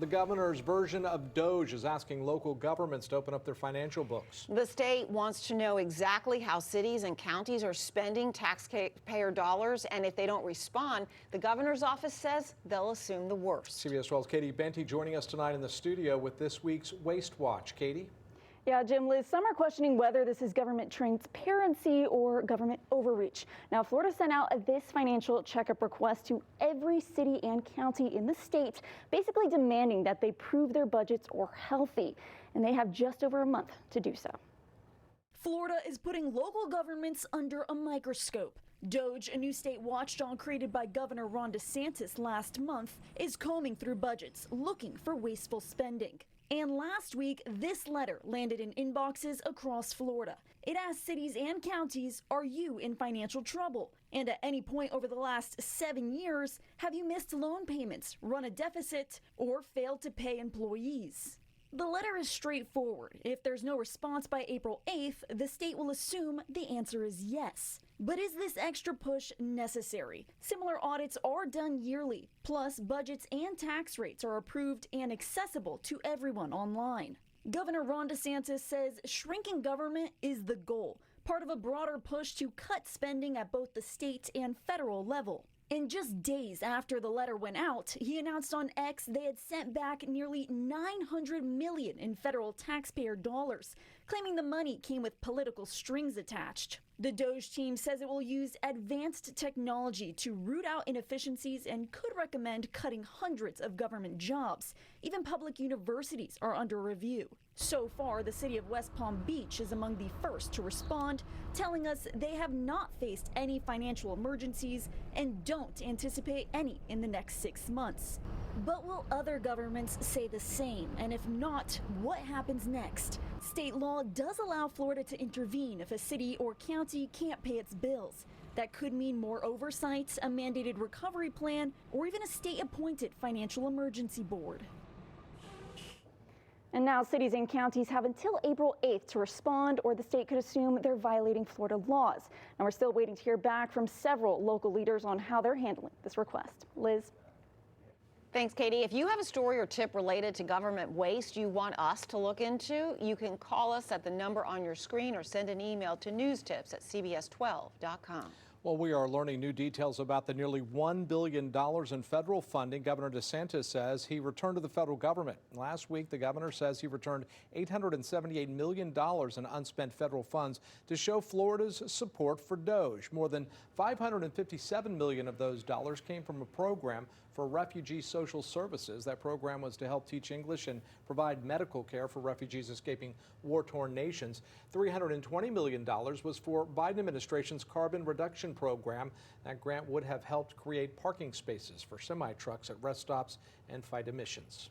The governor's version of DOGE is asking local governments to open up their financial books. The state wants to know exactly how cities and counties are spending taxpayer dollars, and if they don't respond, the governor's office says they'll assume the worst. CBS 12's Katie Benty joining us tonight in the studio with this week's Waste Watch. Katie? Yeah, Jim, Liz, some are questioning whether this is government transparency or government overreach. Now, Florida sent out this financial checkup request to every city and county in the state, basically demanding that they prove their budgets are healthy. And they have just over a month to do so. Florida is putting local governments under a microscope. DOGE, a new state watchdog created by Governor Ron DeSantis last month, is combing through budgets, looking for wasteful spending. And last week, this letter landed in inboxes across Florida. It asks cities and counties, are you in financial trouble? And at any point over the last 7 years, have you missed loan payments, run a deficit, or failed to pay employees? The letter is straightforward. If there's no response by April 8th, the state will assume the answer is yes. But is this extra push necessary? Similar audits are done yearly. Plus, budgets and tax rates are approved and accessible to everyone online. Governor Ron DeSantis says shrinking government is the goal, part of a broader push to cut spending at both the state and federal level. And just days after the letter went out, he announced on X they had sent back nearly $900 million in federal taxpayer dollars, claiming the money came with political strings attached. The DOGE team says it will use advanced technology to root out inefficiencies and could recommend cutting hundreds of government jobs. Even public universities are under review. So far, the city of West Palm Beach is among the first to respond, telling us they have not faced any financial emergencies and don't anticipate any in the next 6 months. But will other governments say the same? And if not, what happens next? State law does allow Florida to intervene if a city or county can't pay its bills. That could mean more oversight, a mandated recovery plan, or even a state-appointed financial emergency board. And now cities and counties have until April 8th to respond, or the state could assume they're violating Florida laws. Now, we're still waiting to hear back from several local leaders on how they're handling this request. Liz? Thanks, Katie. If you have a story or tip related to government waste you want us to look into, you can call us at the number on your screen or send an email to newstips@cbs12.com. Well, we are learning new details about the nearly $1 billion in federal funding Governor DeSantis says he returned to the federal government. Last week, the governor says he returned $878 million in unspent federal funds to show Florida's support for DOGE. More than $557 million of those dollars came from a program for refugee social services. That program was to help teach English and provide medical care for refugees escaping war-torn nations. $320 million was for Biden administration's carbon reduction program. That grant would have helped create parking spaces for semi-trucks at rest stops and fight emissions.